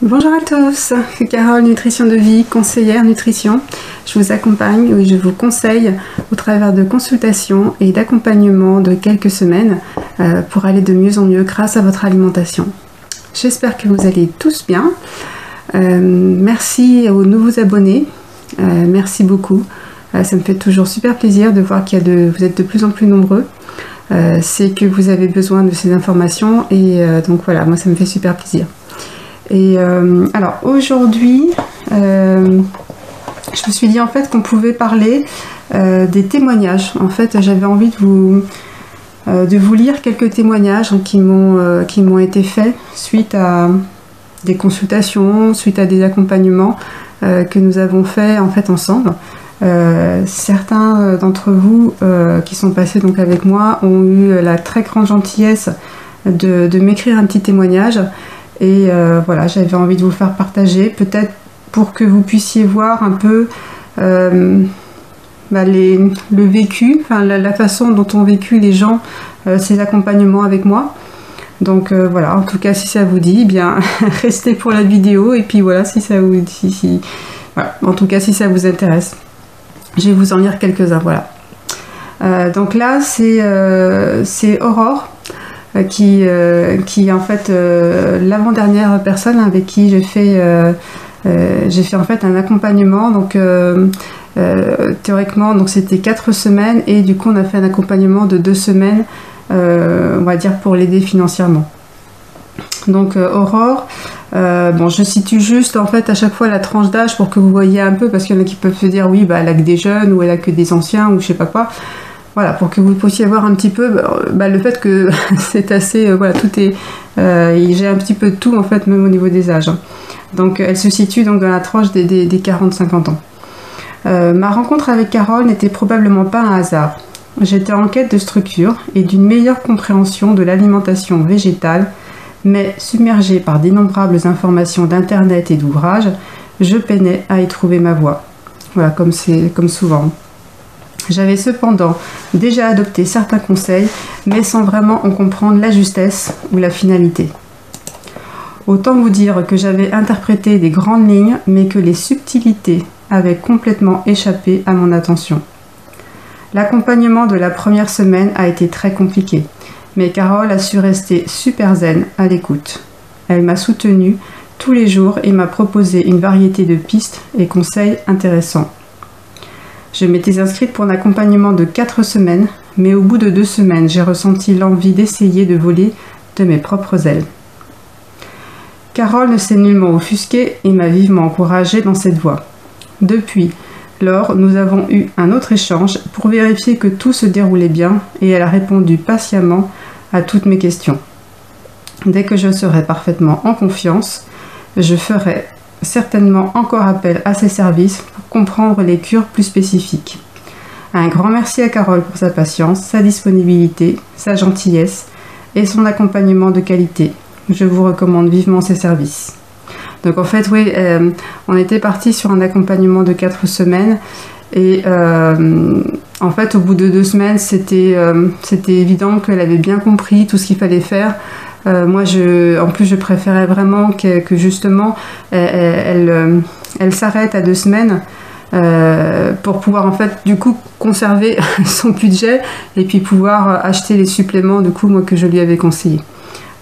Bonjour à tous, c'est Carole, Nutrition de Vie, conseillère nutrition. Je vous accompagne et je vous conseille au travers de consultations et d'accompagnement de quelques semaines pour aller de mieux en mieux grâce à votre alimentation. J'espère que vous allez tous bien. Merci aux nouveaux abonnés, merci beaucoup. Ça me fait toujours super plaisir de voir vous êtes de plus en plus nombreux. C'est que vous avez besoin de ces informations et donc voilà, moi ça me fait super plaisir. Et alors aujourd'hui, je me suis dit en fait qu'on pouvait parler des témoignages. En fait, j'avais envie de vous lire quelques témoignages qui m'ont été faits suite à des consultations, suite à des accompagnements que nous avons faits en fait ensemble. Certains d'entre vous qui sont passés donc avec moi ont eu la très grande gentillesse de m'écrire un petit témoignage et voilà, j'avais envie de vous faire partager, peut-être pour que vous puissiez voir un peu le vécu, enfin la façon dont ont vécu les gens ces accompagnements avec moi. Donc voilà, en tout cas si ça vous dit, eh bien restez pour la vidéo et puis voilà, si ça vous dit, voilà, en tout cas si ça vous intéresse. Je vais vous en lire quelques-uns, voilà. Donc là, c'est Aurore qui est en fait l'avant-dernière personne avec qui j'ai fait en fait un accompagnement. Donc théoriquement, donc c'était 4 semaines et du coup on a fait un accompagnement de 2 semaines, on va dire pour l'aider financièrement. Donc Aurore, bon, je situe juste en fait à chaque fois la tranche d'âge pour que vous voyez un peu, parce qu'il y en a qui peuvent se dire oui, bah, elle a que des jeunes ou elle a que des anciens ou je sais pas quoi. Voilà, pour que vous puissiez voir un petit peu le fait que c'est assez, voilà, tout est, j'ai un petit peu de tout en fait, même au niveau des âges. Donc elle se situe donc dans la tranche des 40-50 ans. Ma rencontre avec Carole n'était probablement pas un hasard. J'étais en quête de structure et d'une meilleure compréhension de l'alimentation végétale, mais submergée par d'innombrables informations d'internet et d'ouvrages, je peinais à y trouver ma voie. Voilà, comme souvent. J'avais cependant déjà adopté certains conseils, mais sans vraiment en comprendre la justesse ou la finalité. Autant vous dire que j'avais interprété des grandes lignes, mais que les subtilités avaient complètement échappé à mon attention. L'accompagnement de la première semaine a été très compliqué, mais Carole a su rester super zen à l'écoute. Elle m'a soutenue tous les jours et m'a proposé une variété de pistes et conseils intéressants. Je m'étais inscrite pour un accompagnement de 4 semaines, mais au bout de 2 semaines, j'ai ressenti l'envie d'essayer de voler de mes propres ailes. Carole ne s'est nullement offusquée et m'a vivement encouragée dans cette voie. Depuis lors, nous avons eu un autre échange pour vérifier que tout se déroulait bien et elle a répondu patiemment à toutes mes questions. Dès que je serai parfaitement en confiance, je ferai certainement encore appel à ses services pour comprendre les cures plus spécifiques. Un grand merci à Carole pour sa patience, sa disponibilité, sa gentillesse et son accompagnement de qualité. Je vous recommande vivement ses services. Donc en fait, oui, on était parti sur un accompagnement de 4 semaines et en fait au bout de 2 semaines, c'était évident qu'elle avait bien compris tout ce qu'il fallait faire. Moi, en plus, je préférais vraiment que justement, elle s'arrête à 2 semaines pour pouvoir en fait du coup conserver son budget et puis pouvoir acheter les suppléments du coup moi que je lui avais conseillé.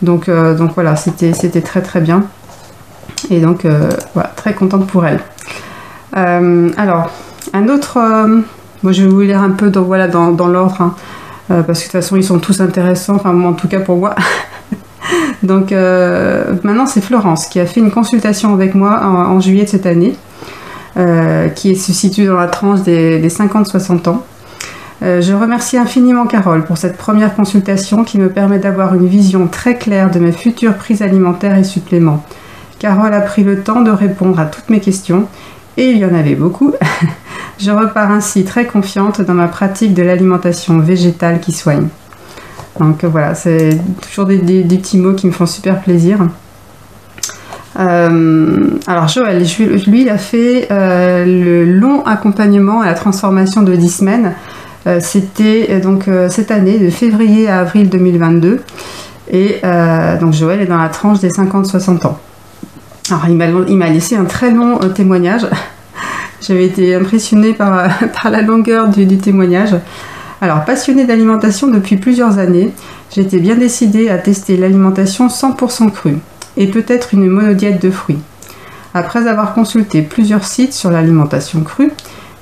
Donc voilà, c'était très très bien et donc voilà, très contente pour elle. Alors un autre, moi je vais vous lire un peu dans l'ordre hein, parce que de toute façon ils sont tous intéressants, enfin moi en tout cas pour moi. Donc maintenant c'est Florence qui a fait une consultation avec moi en juillet de cette année, qui se situe dans la tranche des 50-60 ans. Je remercie infiniment Carole pour cette première consultation qui me permet d'avoir une vision très claire de mes futures prises alimentaires et suppléments. Carole a pris le temps de répondre à toutes mes questions et il y en avait beaucoup. Je repars ainsi très confiante dans ma pratique de l'alimentation végétale qui soigne. Donc voilà, c'est toujours des petits mots qui me font super plaisir. Alors Joël, lui, il a fait le long accompagnement à la transformation de 10 semaines. C'était donc cette année, de février à avril 2022. Et donc Joël est dans la tranche des 50-60 ans. Alors il m'a laissé un très long témoignage. J'avais été impressionnée par la longueur du témoignage. Alors, passionnée d'alimentation depuis plusieurs années, j'étais bien décidée à tester l'alimentation 100% crue et peut-être une monodiète de fruits. Après avoir consulté plusieurs sites sur l'alimentation crue,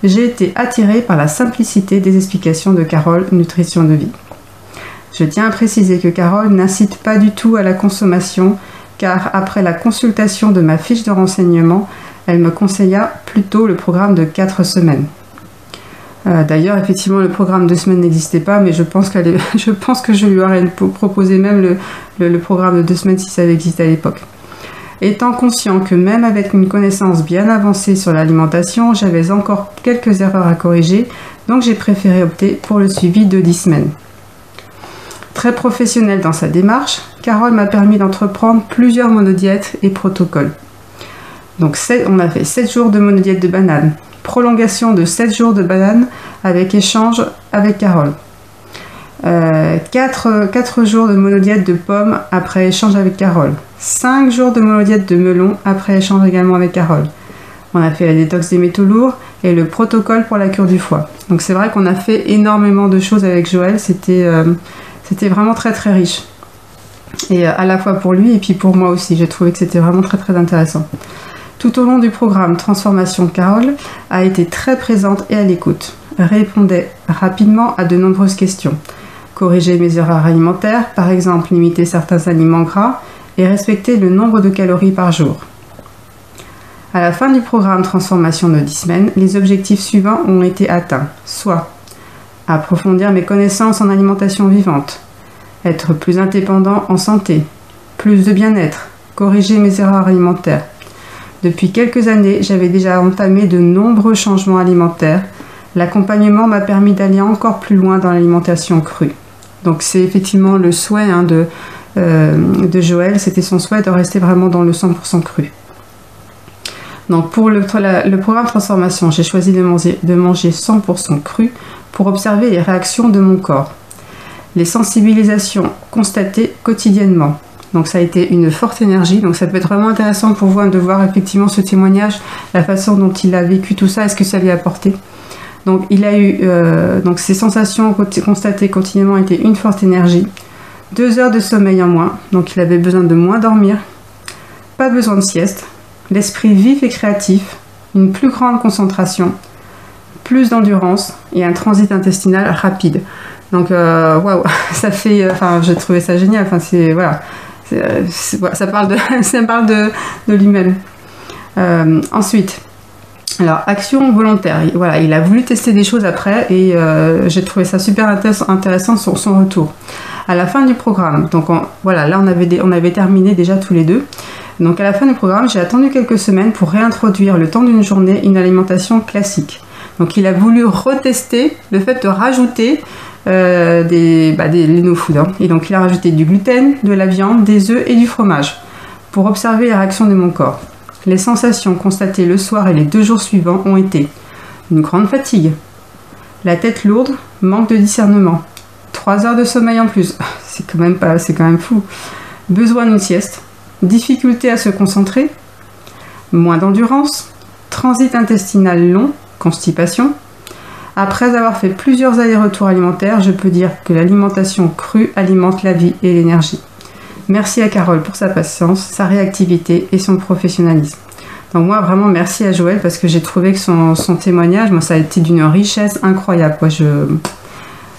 j'ai été attirée par la simplicité des explications de Carole, Nutrition de Vie. Je tiens à préciser que Carole n'incite pas du tout à la consommation, car après la consultation de ma fiche de renseignement, elle me conseilla plutôt le programme de 4 semaines. D'ailleurs, effectivement, le programme de semaines n'existait pas, mais je pense que je lui aurais proposé même le programme de 2 semaines si ça avait existé à l'époque. Étant conscient que même avec une connaissance bien avancée sur l'alimentation, j'avais encore quelques erreurs à corriger, donc j'ai préféré opter pour le suivi de 10 semaines. Très professionnelle dans sa démarche, Carole m'a permis d'entreprendre plusieurs monodiètes et protocoles. Donc on a fait 7 jours de monodiète de banane, prolongation de 7 jours de banane avec échange avec Carole. 4 jours de monodiète de pommes après échange avec Carole. 5 jours de monodiète de melon après échange également avec Carole. On a fait la détox des métaux lourds et le protocole pour la cure du foie. Donc c'est vrai qu'on a fait énormément de choses avec Joël, c'était vraiment très très riche. Et à la fois pour lui et puis pour moi aussi, j'ai trouvé que c'était vraiment très très intéressant. Tout au long du programme Transformation, Carole a été très présente et à l'écoute. Répondait rapidement à de nombreuses questions. Corriger mes erreurs alimentaires, par exemple limiter certains aliments gras et respecter le nombre de calories par jour. À la fin du programme Transformation de 10 semaines, les objectifs suivants ont été atteints, soit approfondir mes connaissances en alimentation vivante, être plus indépendant en santé, plus de bien-être, corriger mes erreurs alimentaires. Depuis quelques années, j'avais déjà entamé de nombreux changements alimentaires. L'accompagnement m'a permis d'aller encore plus loin dans l'alimentation crue. Donc c'est effectivement le souhait de Joël, c'était son souhait de rester vraiment dans le 100% cru. Donc pour le programme Transformation, j'ai choisi de manger 100% cru pour observer les réactions de mon corps. Les sensibilisations constatées quotidiennement. Donc ça a été une forte énergie, donc ça peut être vraiment intéressant pour vous de voir effectivement ce témoignage, la façon dont il a vécu tout ça, est-ce que ça lui a apporté. Donc il a eu, donc ces sensations constatées continuellement étaient une forte énergie, 2 heures de sommeil en moins, donc il avait besoin de moins dormir, pas besoin de sieste, l'esprit vif et créatif, une plus grande concentration, plus d'endurance et un transit intestinal rapide. Donc waouh, ça fait, enfin j'ai trouvé ça génial, enfin c'est voilà. Ça parle de lui-même. Ensuite, alors action volontaire. Voilà, il a voulu tester des choses après et j'ai trouvé ça super intéressant sur son retour. À la fin du programme, donc voilà, là on avait terminé déjà tous les deux. Donc à la fin du programme, j'ai attendu quelques semaines pour réintroduire le temps d'une journée une alimentation classique. Donc il a voulu retester le fait de rajouter les no-food. Et donc il a rajouté du gluten, de la viande, des œufs et du fromage pour observer les réactions de mon corps. Les sensations constatées le soir et les 2 jours suivants ont été une grande fatigue, la tête lourde, manque de discernement, 3 heures de sommeil en plus, c'est quand même fou, besoin d'une sieste, difficulté à se concentrer, moins d'endurance, transit intestinal long, constipation. Après avoir fait plusieurs allers-retours alimentaires, je peux dire que l'alimentation crue alimente la vie et l'énergie. Merci à Carole pour sa patience, sa réactivité et son professionnalisme. Donc moi, vraiment, merci à Joël parce que j'ai trouvé que son témoignage, moi, ça a été d'une richesse incroyable. Quoi.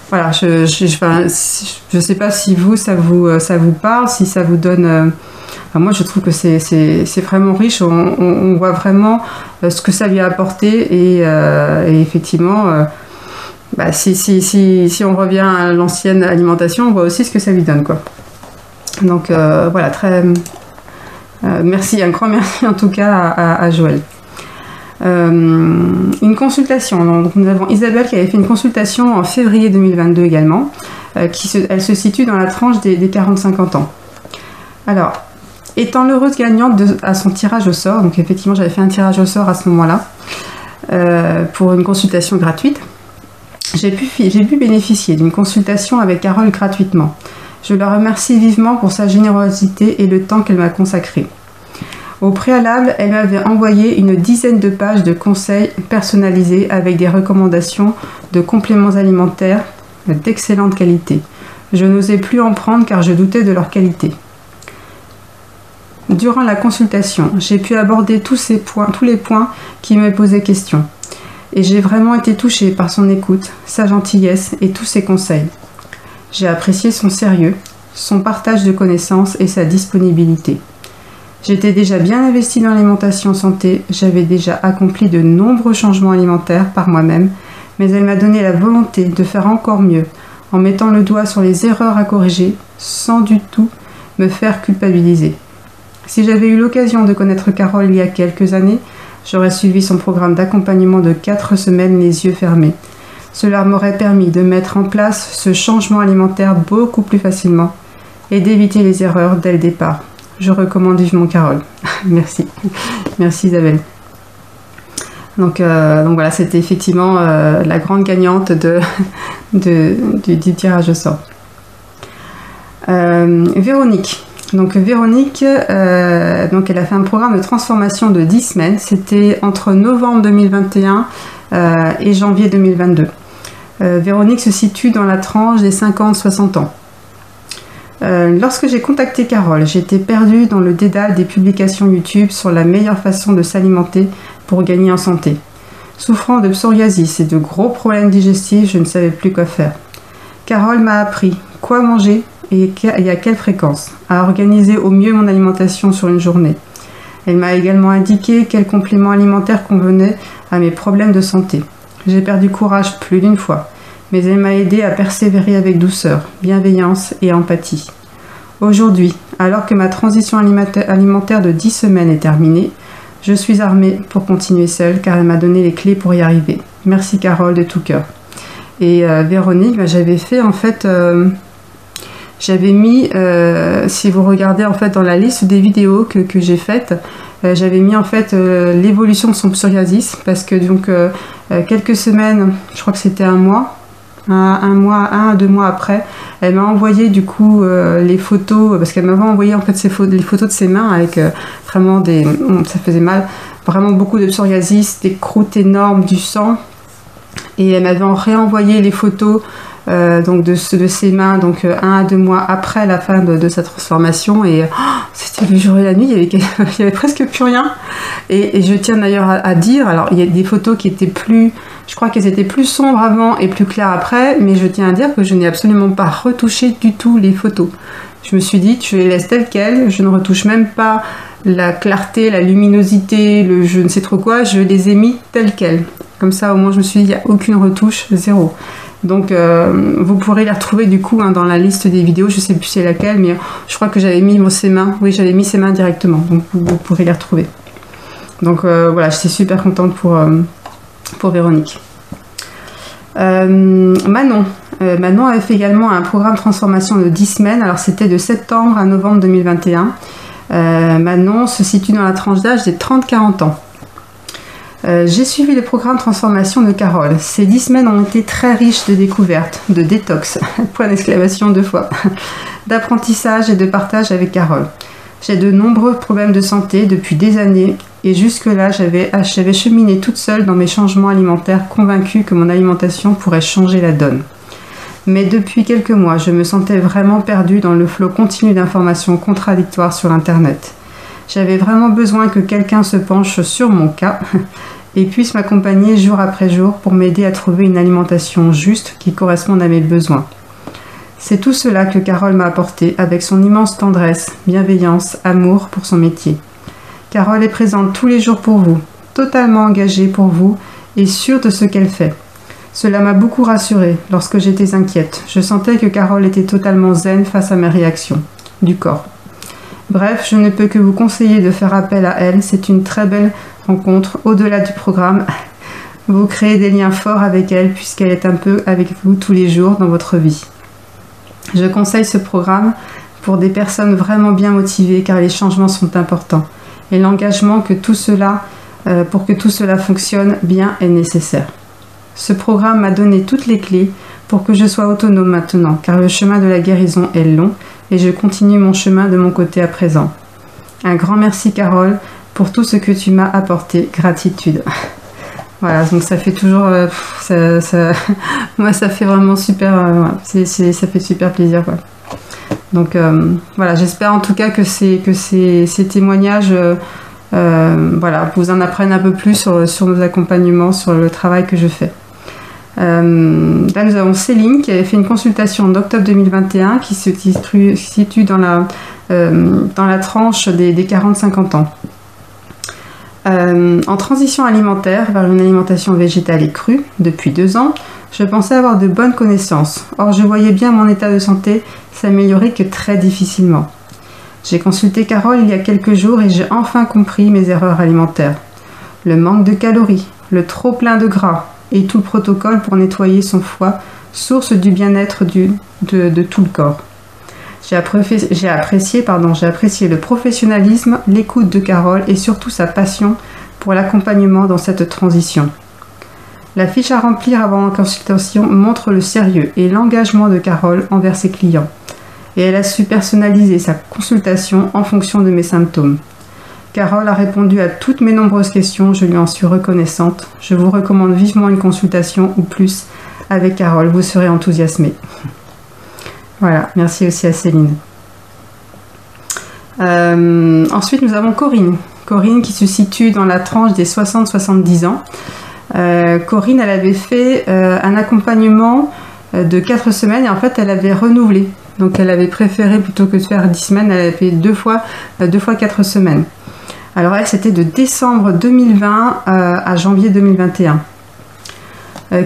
Voilà, je sais pas si ça vous parle, si ça vous donne... Enfin, moi, je trouve que c'est vraiment riche. On voit vraiment ce que ça lui a apporté et effectivement, si on revient à l'ancienne alimentation, on voit aussi ce que ça lui donne, quoi. Donc voilà, merci, un grand merci en tout cas à Joël. Une consultation. Donc nous avons Isabelle qui avait fait une consultation en février 2022 également. Elle se situe dans la tranche des 40-50 ans. Alors, étant l'heureuse gagnante à son tirage au sort, donc effectivement j'avais fait un tirage au sort à ce moment-là pour une consultation gratuite, j'ai pu bénéficier d'une consultation avec Carole gratuitement. Je la remercie vivement pour sa générosité et le temps qu'elle m'a consacré. Au préalable, elle m'avait envoyé une dizaine de pages de conseils personnalisés avec des recommandations de compléments alimentaires d'excellente qualité. Je n'osais plus en prendre car je doutais de leur qualité. Durant la consultation, j'ai pu aborder tous les points qui me posaient question. Et j'ai vraiment été touchée par son écoute, sa gentillesse et tous ses conseils. J'ai apprécié son sérieux, son partage de connaissances et sa disponibilité. J'étais déjà bien investie dans l'alimentation santé, j'avais déjà accompli de nombreux changements alimentaires par moi-même, mais elle m'a donné la volonté de faire encore mieux, en mettant le doigt sur les erreurs à corriger, sans du tout me faire culpabiliser. Si j'avais eu l'occasion de connaître Carole il y a quelques années, j'aurais suivi son programme d'accompagnement de 4 semaines les yeux fermés. Cela m'aurait permis de mettre en place ce changement alimentaire beaucoup plus facilement et d'éviter les erreurs dès le départ. Je recommande vivement Carole. Merci. Merci Isabelle. Donc voilà, c'était effectivement la grande gagnante du tirage au sort. Véronique. Donc Véronique, elle a fait un programme de transformation de 10 semaines. C'était entre novembre 2021 et janvier 2022. Véronique se situe dans la tranche des 50-60 ans. Lorsque j'ai contacté Carole, j'étais perdue dans le dédale des publications YouTube sur la meilleure façon de s'alimenter pour gagner en santé. Souffrant de psoriasis et de gros problèmes digestifs, je ne savais plus quoi faire. Carole m'a appris quoi manger et à quelle fréquence, à organiser au mieux mon alimentation sur une journée. Elle m'a également indiqué quels compléments alimentaires convenaient à mes problèmes de santé. J'ai perdu courage plus d'une fois, mais elle m'a aidé à persévérer avec douceur, bienveillance et empathie. Aujourd'hui, alors que ma transition alimentaire de 10 semaines est terminée, je suis armée pour continuer seule car elle m'a donné les clés pour y arriver. Merci Carole de tout cœur. Et Véronique, j'avais fait en fait... J'avais mis, si vous regardez en fait dans la liste des vidéos que j'ai faites, j'avais mis en fait l'évolution de son psoriasis parce que donc quelques semaines, je crois que c'était un à 2 mois après, elle m'a envoyé du coup les photos parce qu'elle m'avait envoyé en fait les photos de ses mains avec vraiment ça faisait mal, vraiment beaucoup de psoriasis, des croûtes énormes, du sang, et elle m'avait réenvoyé les photos. Donc de ses mains, donc 1 à 2 mois après la fin de sa transformation, et c'était le jour et la nuit, il y avait presque plus rien. Et je tiens d'ailleurs à dire, alors il y a des photos qui étaient je crois qu'elles étaient plus sombres avant et plus claires après, mais je tiens à dire que je n'ai absolument pas retouché du tout les photos. Je me suis dit, je les laisse telles quelles, je ne retouche même pas la clarté, la luminosité, le je ne sais trop quoi, je les ai mis telles quelles. Comme ça, au moins, je me suis dit, il n'y a aucune retouche, zéro. Donc vous pourrez les retrouver du coup dans la liste des vidéos, je sais plus c'est laquelle, mais je crois que j'avais mis ses mains, oui j'avais mis ses mains directement, donc vous pourrez les retrouver. Donc voilà, j'étais super contente pour Véronique. Manon avait fait également un programme de transformation de 10 semaines, alors c'était de septembre à novembre 2021. Manon se situe dans la tranche d'âge des 30-40 ans. J'ai suivi le programme transformation de Carole. Ces 10 semaines ont été très riches de découvertes, de détox, point d'exclamation 2 fois, d'apprentissage et de partage avec Carole. J'ai de nombreux problèmes de santé depuis des années et jusque-là j'avais cheminé toute seule dans mes changements alimentaires, convaincue que mon alimentation pourrait changer la donne. Mais depuis quelques mois, je me sentais vraiment perdue dans le flot continu d'informations contradictoires sur Internet. J'avais vraiment besoin que quelqu'un se penche sur mon cas et puisse m'accompagner jour après jour pour m'aider à trouver une alimentation juste qui corresponde à mes besoins. C'est tout cela que Carole m'a apporté avec son immense tendresse, bienveillance, amour pour son métier. Carole est présente tous les jours pour vous, totalement engagée pour vous et sûre de ce qu'elle fait. Cela m'a beaucoup rassurée lorsque j'étais inquiète. Je sentais que Carole était totalement zen face à mes réactions du corps. Bref, je ne peux que vous conseiller de faire appel à elle. C'est une très belle rencontre au-delà du programme. Vous créez des liens forts avec elle puisqu'elle est un peu avec vous tous les jours dans votre vie. Je conseille ce programme pour des personnes vraiment bien motivées car les changements sont importants et l'engagement pour que tout cela fonctionne bien est nécessaire. Ce programme m'a donné toutes les clés pour que je sois autonome maintenant car le chemin de la guérison est long et je continue mon chemin de mon côté à présent. Un grand merci Carole pour tout ce que tu m'as apporté. Gratitude. Voilà, donc ça fait toujours... moi, ça fait vraiment super... ça fait super plaisir, quoi. Donc, voilà, j'espère en tout cas que ces témoignages voilà, vous en apprennent un peu plus sur nos accompagnements, sur le travail que je fais. Là, nous avons Céline qui avait fait une consultation en octobre 2021 qui se situe dans la tranche des 40-50 ans. En transition alimentaire vers une alimentation végétale et crue depuis 2 ans, je pensais avoir de bonnes connaissances. Or, je voyais bien mon état de santé s'améliorer que très difficilement. J'ai consulté Carole il y a quelques jours et j'ai enfin compris mes erreurs alimentaires. Le manque de calories, le trop plein de gras et tout le protocole pour nettoyer son foie, source du bien-être de tout le corps. J'ai apprécié le professionnalisme, l'écoute de Carole et surtout sa passion pour l'accompagnement dans cette transition. La fiche à remplir avant la consultation montre le sérieux et l'engagement de Carole envers ses clients. Et elle a su personnaliser sa consultation en fonction de mes symptômes. Carole a répondu à toutes mes nombreuses questions, je lui en suis reconnaissante. Je vous recommande vivement une consultation ou plus avec Carole, vous serez enthousiasmés. Voilà, merci aussi à Céline. Ensuite, nous avons Corinne. Corinne qui se situe dans la tranche des 60-70 ans. Corinne, elle avait fait un accompagnement de 4 semaines et en fait, elle avait renouvelé. Donc, elle avait préféré, plutôt que de faire 10 semaines, elle avait fait 2 fois 4 semaines. Alors, elle, c'était de décembre 2020 à janvier 2021.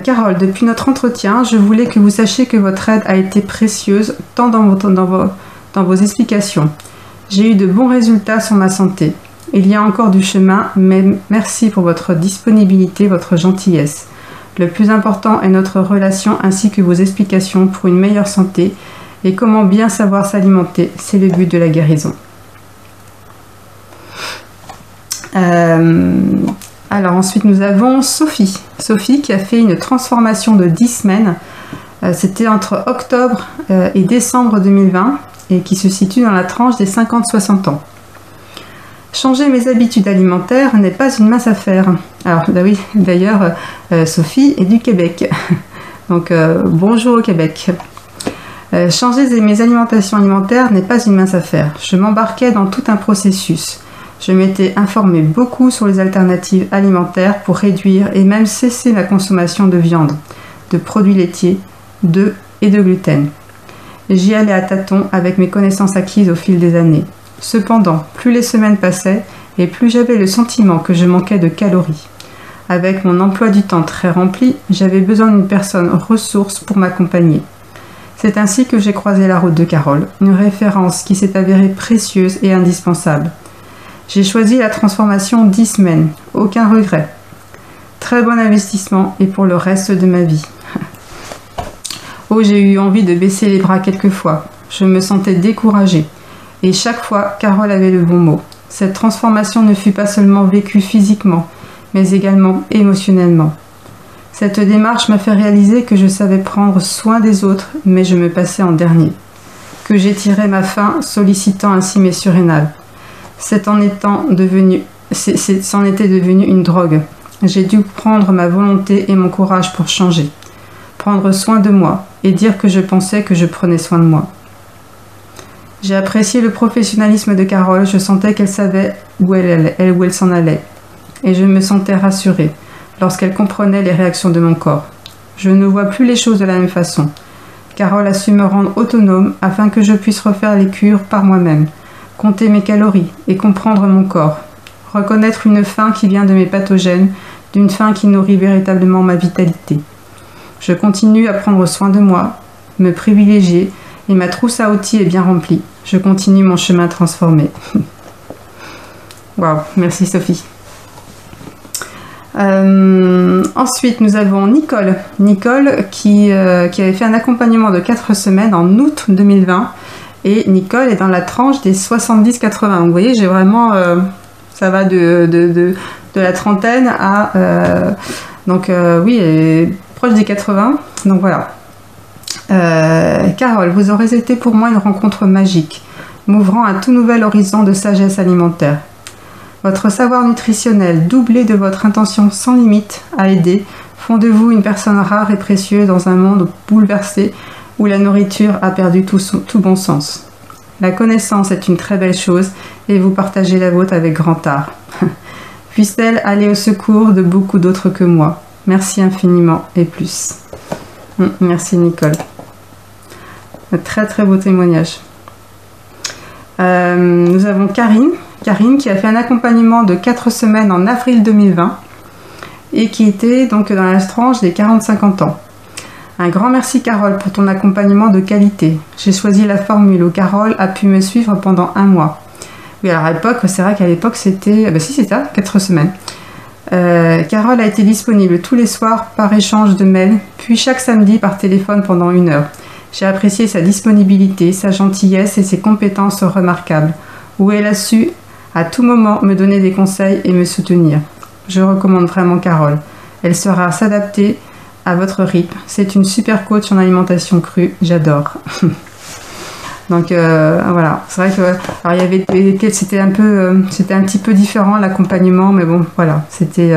Carole, depuis notre entretien, je voulais que vous sachiez que votre aide a été précieuse tant dans vos explications. J'ai eu de bons résultats sur ma santé. Il y a encore du chemin, mais merci pour votre disponibilité, votre gentillesse. Le plus important est notre relation ainsi que vos explications pour une meilleure santé et comment bien savoir s'alimenter. C'est le but de la guérison. Alors ensuite nous avons Sophie. Sophie qui a fait une transformation de 10 semaines. C'était entre octobre et décembre 2020 et qui se situe dans la tranche des 50-60 ans. Changer mes habitudes alimentaires n'est pas une mince affaire. Alors bah oui, d'ailleurs Sophie est du Québec. Donc bonjour au Québec. Changer mes alimentations alimentaires n'est pas une mince affaire. Je m'embarquais dans tout un processus. Je m'étais informée beaucoup sur les alternatives alimentaires pour réduire et même cesser ma consommation de viande, de produits laitiers, d'œufs et de gluten. J'y allais à tâtons avec mes connaissances acquises au fil des années. Cependant, plus les semaines passaient et plus j'avais le sentiment que je manquais de calories. Avec mon emploi du temps très rempli, j'avais besoin d'une personne ressource pour m'accompagner. C'est ainsi que j'ai croisé la route de Carole, une référence qui s'est avérée précieuse et indispensable. J'ai choisi la transformation 10 semaines, aucun regret. Très bon investissement et pour le reste de ma vie. Oh, j'ai eu envie de baisser les bras quelquefois. Je me sentais découragée. Et chaque fois, Carole avait le bon mot. Cette transformation ne fut pas seulement vécue physiquement, mais également émotionnellement. Cette démarche m'a fait réaliser que je savais prendre soin des autres, mais je me passais en dernier. Que j'étirais ma faim, sollicitant ainsi mes surrénales. C'en était devenu une drogue. J'ai dû prendre ma volonté et mon courage pour changer. Prendre soin de moi et dire que je pensais que je prenais soin de moi. J'ai apprécié le professionnalisme de Carole, je sentais qu'elle savait où elle s'en allait. Et je me sentais rassurée lorsqu'elle comprenait les réactions de mon corps. Je ne vois plus les choses de la même façon. Carole a su me rendre autonome afin que je puisse refaire les cures par moi-même, compter mes calories et comprendre mon corps, reconnaître une faim qui vient de mes pathogènes, d'une faim qui nourrit véritablement ma vitalité. Je continue à prendre soin de moi, me privilégier et ma trousse à outils est bien remplie. Je continue mon chemin transformé. Waouh, merci Sophie. Ensuite, nous avons Nicole. Nicole qui avait fait un accompagnement de 4 semaines en août 2020. Et Nicole est dans la tranche des 70-80. Donc, vous voyez, j'ai vraiment... ça va de la trentaine à... oui, proche des 80. Donc voilà. Carole, vous aurez été pour moi une rencontre magique. m'ouvrant un tout nouvel horizon de sagesse alimentaire. Votre savoir nutritionnel, doublé de votre intention sans limite à aider, font de vous une personne rare et précieuse dans un monde bouleversé où la nourriture a perdu tout bon sens. La connaissance est une très belle chose et vous partagez la vôtre avec grand art. Puisse-t-elle aller au secours de beaucoup d'autres que moi. Merci infiniment et plus. Merci Nicole. Un très très beau témoignage. Nous avons Karine qui a fait un accompagnement de 4 semaines en avril 2020 et qui était donc dans la tranche des 40-50 ans. Un grand merci Carole pour ton accompagnement de qualité. J'ai choisi la formule où Carole a pu me suivre pendant 1 mois. Oui, alors à l'époque, c'est vrai qu'à l'époque c'était... si c'est ça, 4 semaines. Carole a été disponible tous les soirs par échange de mails, puis chaque samedi par téléphone pendant 1 heure. J'ai apprécié sa disponibilité, sa gentillesse et ses compétences remarquables, où elle a su à tout moment me donner des conseils et me soutenir. Je recommande vraiment Carole. Elle saura s'adapter à votre rythme. C'est une super coach en alimentation crue. J'adore. Donc voilà, c'est vrai que alors, il y avait c'était un petit peu différent l'accompagnement, mais bon voilà, c'était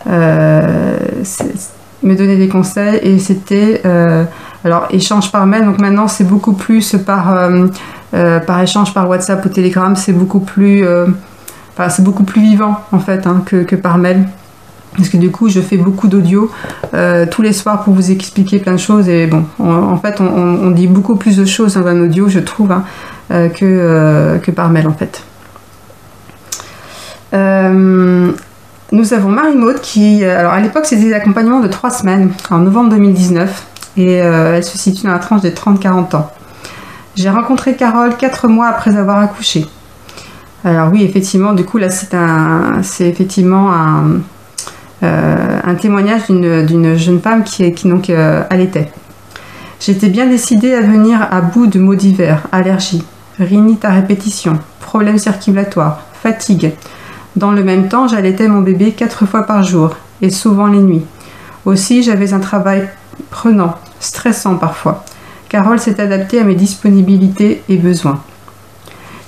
me donner des conseils et c'était alors échange par mail. Donc maintenant c'est beaucoup plus par échange par WhatsApp ou Telegram, c'est beaucoup plus vivant en fait que par mail. Parce que du coup, je fais beaucoup d'audio tous les soirs pour vous expliquer plein de choses. Et bon, en fait, on dit beaucoup plus de choses dans un audio, je trouve, que par mail, en fait. Nous avons Marie-Maude qui... Alors, à l'époque, c'était des accompagnements de 3 semaines, en novembre 2019. Et elle se situe dans la tranche des 30-40 ans. J'ai rencontré Carole 4 mois après avoir accouché. Alors oui, effectivement, du coup, là, c'est effectivement un témoignage d'une jeune femme qui allaitait. J'étais bien décidée à venir à bout de maux divers, allergies, rhinite à répétition, problèmes circulatoires, fatigue. Dans le même temps, j'allaitais mon bébé 4 fois par jour et souvent les nuits. Aussi, j'avais un travail prenant, stressant parfois. Carole s'est adaptée à mes disponibilités et besoins.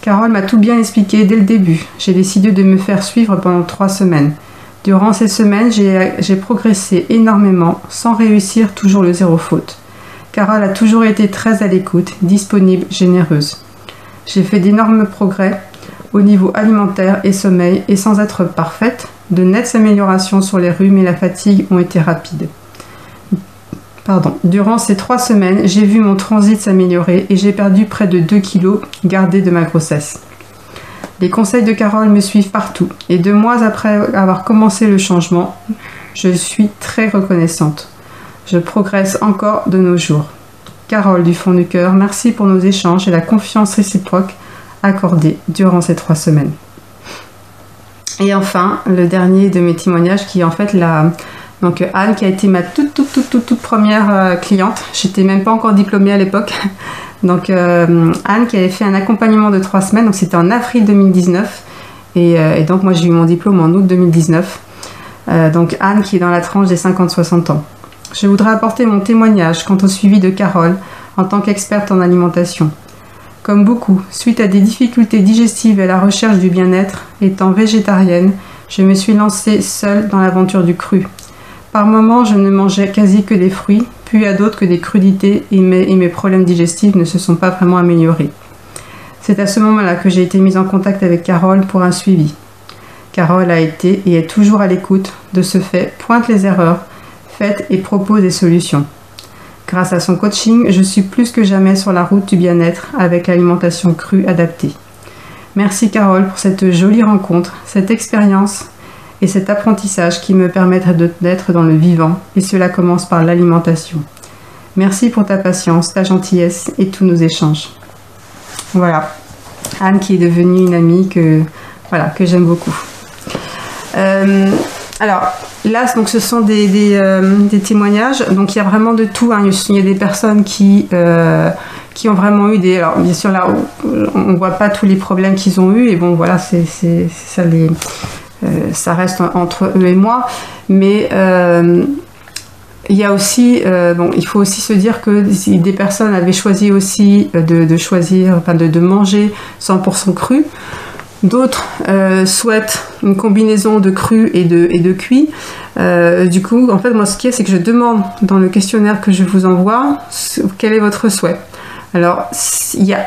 Carole m'a tout bien expliqué dès le début. J'ai décidé de me faire suivre pendant 3 semaines. Durant ces semaines, j'ai progressé énormément sans réussir toujours le 0 faute. Carole a toujours été très à l'écoute, disponible, généreuse. J'ai fait d'énormes progrès au niveau alimentaire et sommeil et sans être parfaite, de nettes améliorations sur les rhumes et la fatigue ont été rapides. Durant ces 3 semaines, j'ai vu mon transit s'améliorer et j'ai perdu près de 2 kilos gardés de ma grossesse. Les conseils de Carole me suivent partout et 2 mois après avoir commencé le changement, je suis très reconnaissante. Je progresse encore de nos jours. Carole, du fond du cœur, merci pour nos échanges et la confiance réciproque accordée durant ces 3 semaines. Et enfin, le dernier de mes témoignages qui est en fait donc Anne qui a été ma toute première cliente. J'étais même pas encore diplômée à l'époque. Donc Anne qui avait fait un accompagnement de 3 semaines, donc c'était en avril 2019 et donc moi j'ai eu mon diplôme en août 2019. Donc Anne qui est dans la tranche des 50-60 ans. Je voudrais apporter mon témoignage quant au suivi de Carole en tant qu'experte en alimentation. Comme beaucoup, suite à des difficultés digestives et à la recherche du bien-être, étant végétarienne, je me suis lancée seule dans l'aventure du cru. Par moments, je ne mangeais quasi que des fruits, puis à d'autres que des crudités et mes problèmes digestifs ne se sont pas vraiment améliorés. C'est à ce moment-là que j'ai été mise en contact avec Carole pour un suivi. Carole a été et est toujours à l'écoute, de ce fait pointe les erreurs faites et propose des solutions. Grâce à son coaching, je suis plus que jamais sur la route du bien-être avec l'alimentation crue adaptée. Merci Carole pour cette jolie rencontre, cette expérience et cet apprentissage qui me permettent d'être dans le vivant, et cela commence par l'alimentation. Merci pour ta patience, ta gentillesse et tous nos échanges. Voilà, Anne qui est devenue une amie que j'aime beaucoup. Alors là, donc, ce sont des témoignages, donc il y a vraiment de tout, hein. Il y a des personnes qui ont vraiment eu des... Alors bien sûr là, on ne voit pas tous les problèmes qu'ils ont eu, et bon voilà, c'est ça ça reste entre eux et moi, mais il y a aussi, bon, il faut aussi se dire que si des personnes avaient choisi aussi de manger 100% cru, d'autres souhaitent une combinaison de cru et de cuit. Du coup, en fait, moi, ce qu'il y a, c'est que je demande dans le questionnaire que je vous envoie quel est votre souhait. Alors, il n'y a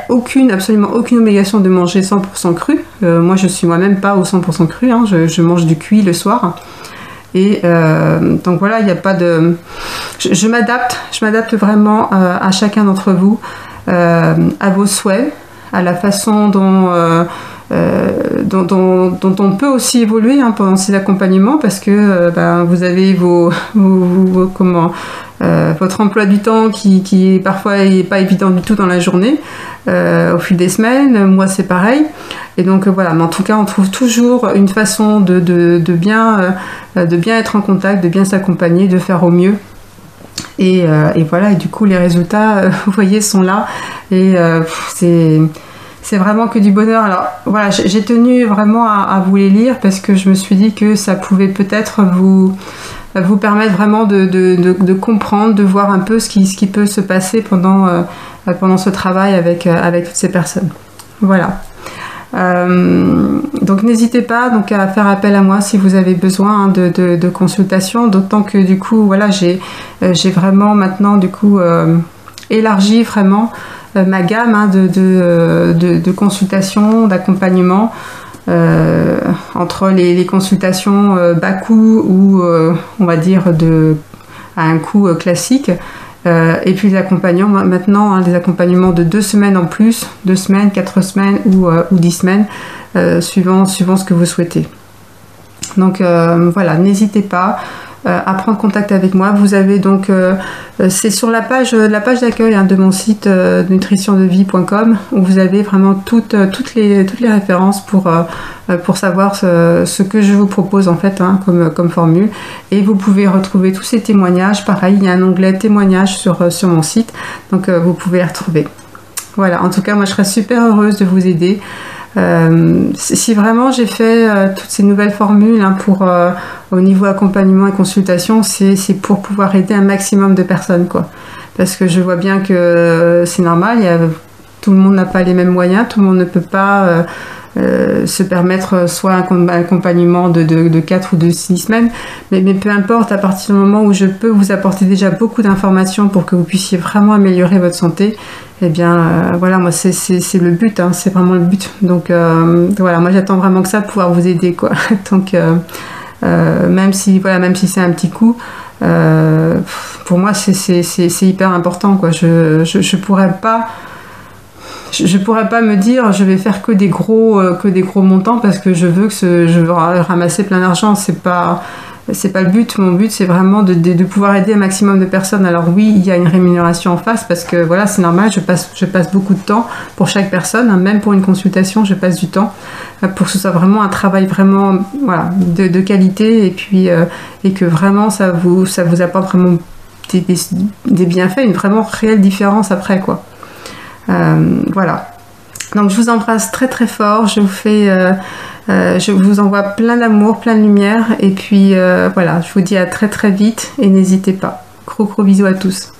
absolument aucune obligation de manger 100% cru. Moi, je suis moi-même pas au 100% cru, hein, je mange du cuit le soir. Et donc voilà, il n'y a pas de... Je m'adapte vraiment à chacun d'entre vous, à vos souhaits, à la façon dont on peut aussi évoluer hein, pendant ces accompagnements, parce que vous avez votre emploi du temps qui parfois n'est pas évident du tout dans la journée, au fil des semaines. Moi c'est pareil, et donc voilà, mais en tout cas on trouve toujours une façon de bien être en contact, de bien s'accompagner, de faire au mieux. Et voilà, et du coup les résultats vous voyez sont là, et c'est vraiment que du bonheur. Alors voilà, j'ai tenu vraiment à vous les lire parce que je me suis dit que ça pouvait peut-être vous permettre vraiment de comprendre, de voir un peu ce qui peut se passer pendant ce travail avec toutes ces personnes. Voilà. Donc n'hésitez pas à faire appel à moi si vous avez besoin de consultation, d'autant que du coup voilà, j'ai vraiment maintenant du coup élargi vraiment ma gamme hein, de consultations, d'accompagnement, entre les consultations bas coût ou on va dire à un coût classique, et puis les accompagnements maintenant, hein, des accompagnements de 2 semaines en plus, 2 semaines, 4 semaines ou 10 semaines, suivant ce que vous souhaitez. Donc voilà, n'hésitez pas à prendre contact avec moi. Vous avez donc, c'est sur la page d'accueil hein, de mon site nutritiondevie.com, où vous avez vraiment toutes les références pour savoir ce que je vous propose en fait hein, comme formule. Et vous pouvez retrouver tous ces témoignages. Pareil, il y a un onglet témoignages sur mon site, donc vous pouvez les retrouver. Voilà, en tout cas moi je serais super heureuse de vous aider. Si vraiment j'ai fait toutes ces nouvelles formules hein, au niveau accompagnement et consultation, c'est pour pouvoir aider un maximum de personnes quoi. Parce que je vois bien que c'est normal, tout le monde n'a pas les mêmes moyens, tout le monde ne peut pas se permettre soit un accompagnement de 4 ou de 6 semaines, mais peu importe, à partir du moment où je peux vous apporter déjà beaucoup d'informations pour que vous puissiez vraiment améliorer votre santé, et bien voilà, moi c'est le but, hein, c'est vraiment le but. Donc voilà, moi j'attends vraiment que ça, de pouvoir vous aider quoi. Donc même si c'est un petit coup, pour moi c'est hyper important quoi. Je pourrais pas me dire je vais faire que des gros montants parce que je veux ramasser plein d'argent. C'est pas le but. Mon but c'est vraiment de pouvoir aider un maximum de personnes. Alors oui, il y a une rémunération en face parce que voilà, c'est normal, je passe beaucoup de temps pour chaque personne, hein, même pour une consultation je passe du temps pour que ce soit vraiment un travail vraiment voilà, de qualité, et puis et que vraiment ça vous apporte vraiment des bienfaits, une vraiment réelle différence après quoi. Voilà, donc je vous embrasse très très fort, je vous envoie plein d'amour, plein de lumière, et puis voilà, je vous dis à très très vite, et n'hésitez pas. Gros bisous à tous.